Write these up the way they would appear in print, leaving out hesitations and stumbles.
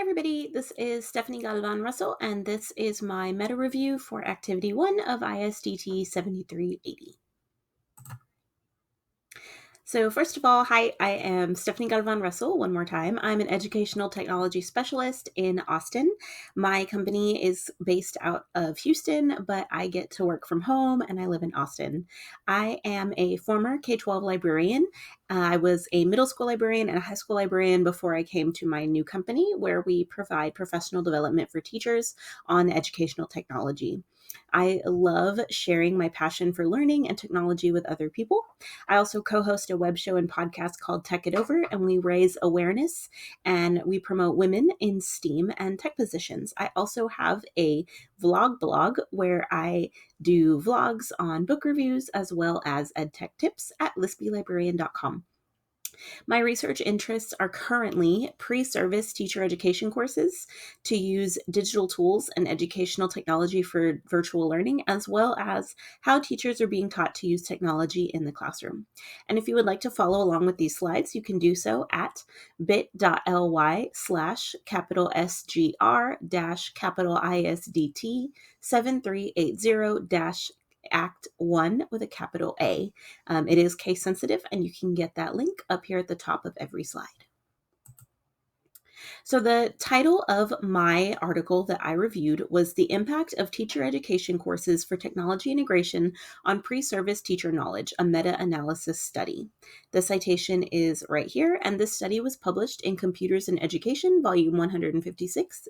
everybody, this is Stephanie Galvan Russell, and this is my meta review for Activity 1 of ISDT 7380. So first of all, hi, I am Stephanie Galvan Russell. One more time, I'm an educational technology specialist in Austin. My company is based out of Houston, but I get to work from home and I live in Austin. I am a former K-12 librarian. I was a middle school librarian and a high school librarian before I came to my new company, where we provide professional development for teachers on educational technology. I love sharing my passion for learning and technology with other people. I also co-host a web show and podcast called Tech It Over, and we raise awareness and we promote women in STEAM and tech positions. I also have a vlog blog where I do vlogs on book reviews as well as edtech tips at lispylibrarian.com. My research interests are currently pre-service teacher education courses to use digital tools and educational technology for virtual learning, as well as how teachers are being taught to use technology in the classroom. And if you would like to follow along with these slides, you can do so at bit.ly/capital SGR capital ISDT 7380 Act 1 with a capital A. It is case sensitive, and you can get that link up here at the top of every slide. So the title of my article that I reviewed was The Impact of Teacher Education Courses for Technology Integration on Pre-Service Teacher Knowledge, a Meta-Analysis Study. The citation is right here, and this study was published in Computers in Education, volume 156,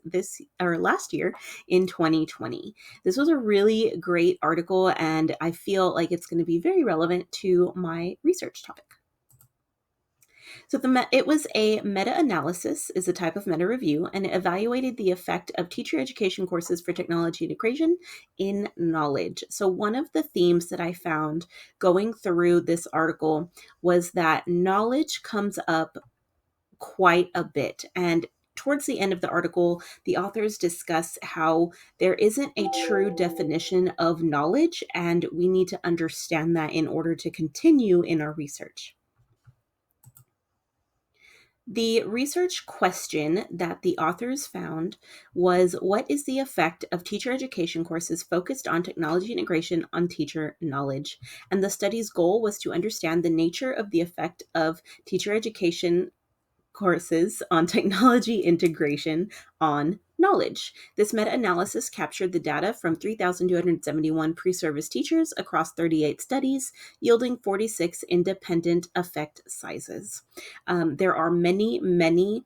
last year in 2020. This was a really great article, and I feel like it's going to be very relevant to my research topic. So it was a meta-analysis, is a type of meta-review, and it evaluated the effect of teacher education courses for technology integration in knowledge. So one of the themes that I found going through this article was that knowledge comes up quite a bit. And towards the end of the article, the authors discuss how there isn't a true definition of knowledge, and we need to understand that in order to continue in our research. The research question that the authors found was, what is the effect of teacher education courses focused on technology integration on teacher knowledge? And the study's goal was to understand the nature of the effect of teacher education courses on technology integration on knowledge. This meta-analysis captured the data from 3,271 pre-service teachers across 38 studies, yielding 46 independent effect sizes. There are many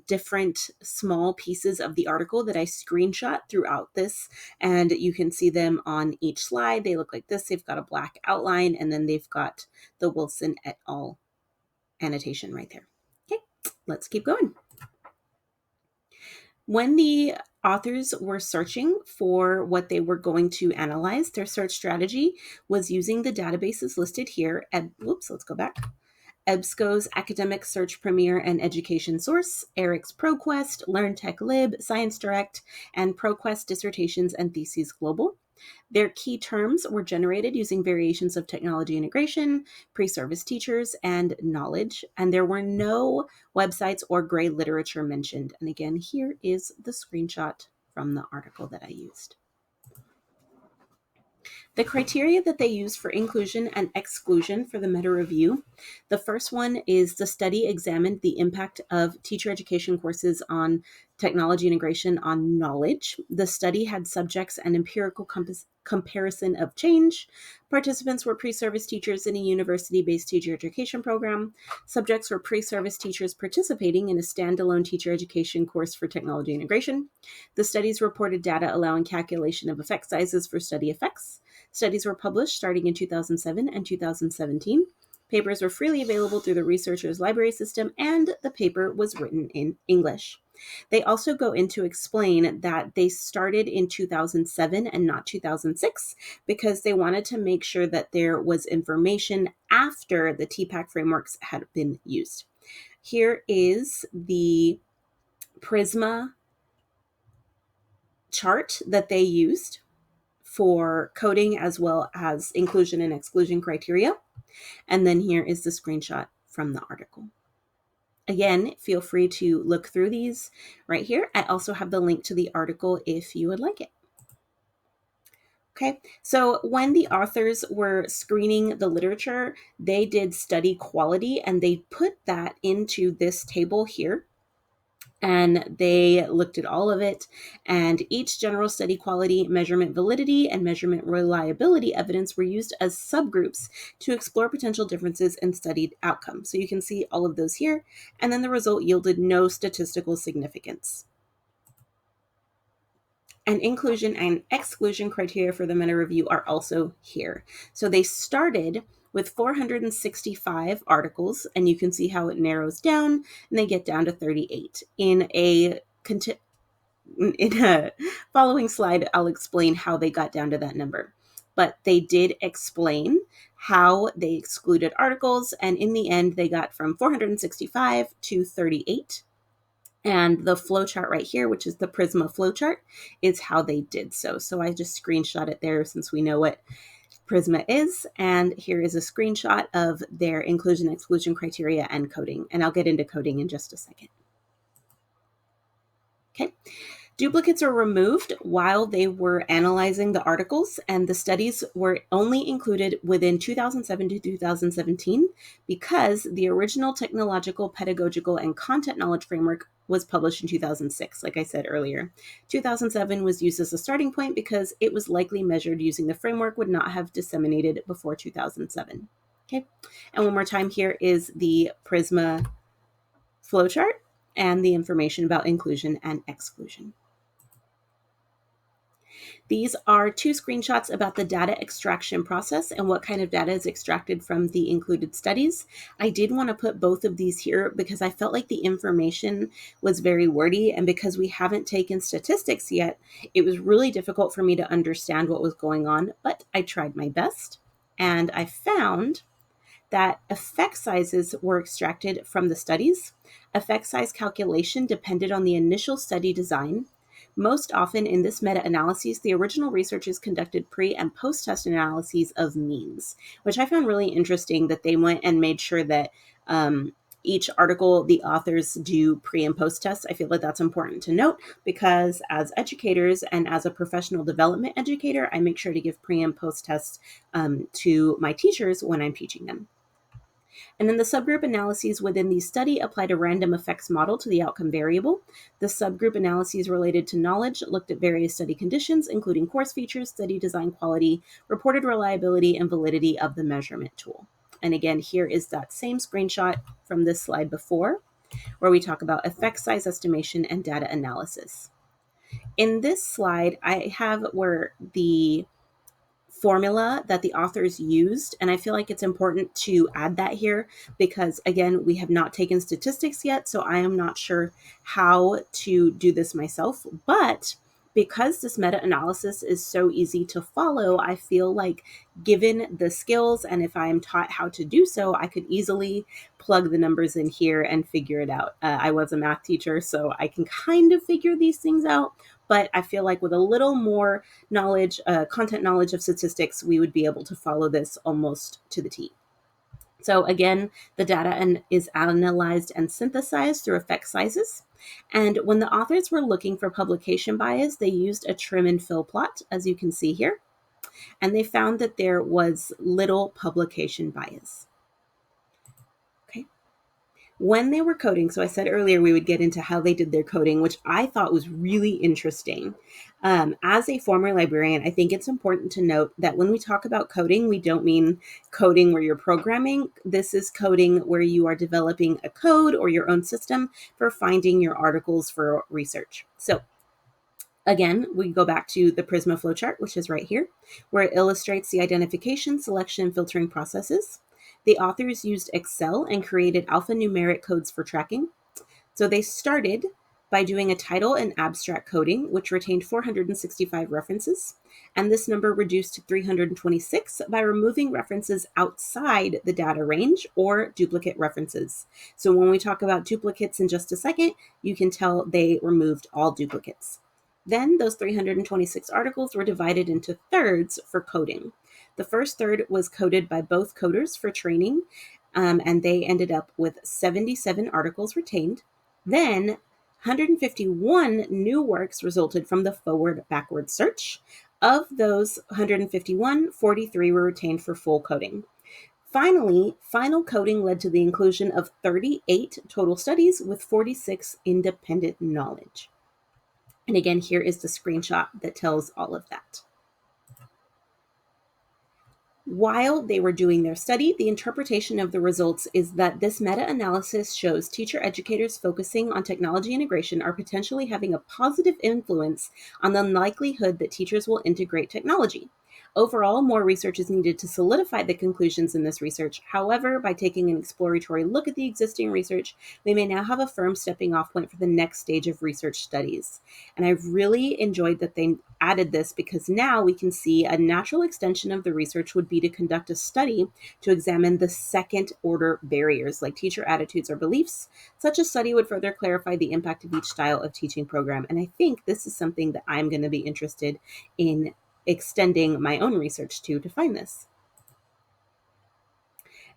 different small pieces of the article that I screenshot throughout this, and you can see them on each slide. They look like this. They've got a black outline, and then they've got the Wilson et al. Annotation right there. Okay, let's keep going. When the authors were searching for what they were going to analyze, their search strategy was using the databases listed here. Let's go back. EBSCO's Academic Search Premier and Education Source, ERIC's ProQuest, LearnTech-Lib, ScienceDirect, and ProQuest Dissertations and Theses Global. Their key terms were generated using variations of technology integration, pre-service teachers, and knowledge, and there were no websites or gray literature mentioned. And again, here is the screenshot from the article that I used. The criteria that they use for inclusion and exclusion for the meta-review, the first one is the study examined the impact of teacher education courses on technology integration on knowledge. The study had subjects and empirical comparison of change. Participants were pre-service teachers in a university-based teacher education program. Subjects were pre-service teachers participating in a standalone teacher education course for technology integration. The studies reported data allowing calculation of effect sizes for study effects. Studies were published starting in 2007 and 2017. Papers were freely available through the researcher's library system, and the paper was written in English. They also go in to explain that they started in 2007 and not 2006 because they wanted to make sure that there was information after the TPACK frameworks had been used. Here is the Prisma chart that they used for coding as well as inclusion and exclusion criteria. And then here is the screenshot from the article. Again, feel free to look through these right here. I also have the link to the article if you would like it. Okay, so when the authors were screening the literature, they did study quality and they put that into this table here. And they looked at all of it, and each general study quality, measurement validity, and measurement reliability evidence were used as subgroups to explore potential differences in studied outcomes. So you can see all of those here, and then the result yielded no statistical significance. And inclusion and exclusion criteria for the meta review are also here. So they started with 465 articles, and you can see how it narrows down, and they get down to 38. In a following slide, I'll explain how they got down to that number. But they did explain how they excluded articles, and in the end, they got from 465 to 38. And the flowchart right here, which is the Prisma flowchart, is how they did so. So I just screenshot it there since we know what Prisma is. And here is a screenshot of their inclusion exclusion criteria and coding. And I'll get into coding in just a second. Okay. Duplicates are removed while they were analyzing the articles, and the studies were only included within 2007 to 2017 because the original technological, pedagogical, and content knowledge framework was published in 2006, like I said earlier. 2007 was used as a starting point because it was likely measured using the framework would not have disseminated before 2007. Okay, and one more time, here is the Prisma flowchart and the information about inclusion and exclusion. These are two screenshots about the data extraction process and what kind of data is extracted from the included studies. I did want to put both of these here because I felt like the information was very wordy, and because we haven't taken statistics yet, it was really difficult for me to understand what was going on, but I tried my best, and I found that effect sizes were extracted from the studies. Effect size calculation depended on the initial study design. Most often in this meta-analysis, the original researchers conducted pre- and post-test analyses of means, which I found really interesting that they went and made sure that each article, the authors do pre- and post-tests. I feel like that's important to note because as educators and as a professional development educator, I make sure to give pre- and post-tests to my teachers when I'm teaching them. And then the subgroup analyses within the study applied a random effects model to the outcome variable. The subgroup analyses related to knowledge looked at various study conditions, including course features, study design quality, reported reliability, and validity of the measurement tool. And again, here is that same screenshot from this slide before, where we talk about effect size estimation and data analysis. In this slide, I have where the formula that the authors used, and I feel like it's important to add that here because, again, we have not taken statistics yet, so I am not sure how to do this myself. But because this meta-analysis is so easy to follow, I feel like given the skills and if I am taught how to do so, I could easily plug the numbers in here and figure it out. I was a math teacher, so I can kind of figure these things out, but I feel like with a little more knowledge, content knowledge of statistics, we would be able to follow this almost to the T. So again, the data is analyzed and synthesized through effect sizes. And when the authors were looking for publication bias, they used a trim and fill plot, as you can see here. And they found that there was little publication bias. Okay. When they were coding, so I said earlier we would get into how they did their coding, which I thought was really interesting. As a former librarian, I think it's important to note that when we talk about coding, we don't mean coding where you're programming. This is coding where you are developing a code or your own system for finding your articles for research. So again, we go back to the Prisma flowchart, which is right here, where it illustrates the identification, selection, and filtering processes. The authors used Excel and created alphanumeric codes for tracking. So they started by doing a title and abstract coding, which retained 465 references. And this number reduced to 326 by removing references outside the data range or duplicate references. So when we talk about duplicates in just a second, you can tell they removed all duplicates. Then those 326 articles were divided into thirds for coding. The first third was coded by both coders for training, and they ended up with 77 articles retained. Then 151 new works resulted from the forward-backward search. Of those 151, 43 were retained for full coding. Finally, final coding led to the inclusion of 38 total studies with 46 independent knowledge. And again, here is the screenshot that tells all of that. While they were doing their study, the interpretation of the results is that this meta-analysis shows teacher educators focusing on technology integration are potentially having a positive influence on the likelihood that teachers will integrate technology. Overall, more research is needed to solidify the conclusions in this research. However, by taking an exploratory look at the existing research, we may now have a firm stepping off point for the next stage of research studies. And I really enjoyed that they added this because now we can see a natural extension of the research would be to conduct a study to examine the second order barriers like teacher attitudes or beliefs. Such a study would further clarify the impact of each style of teaching program. And I think this is something that I'm going to be interested in extending my own research to find this.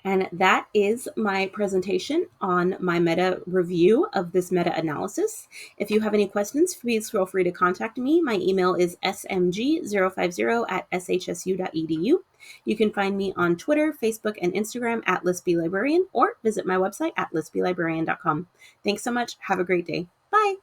And that is my presentation on my meta review of this meta analysis. If you have any questions, please feel free to contact me. My email is smg050@shsu.edu. You can find me on Twitter, Facebook, and Instagram at LispyLibrarian, or visit my website at lispylibrarian.com. Thanks so much. Have a great day. Bye.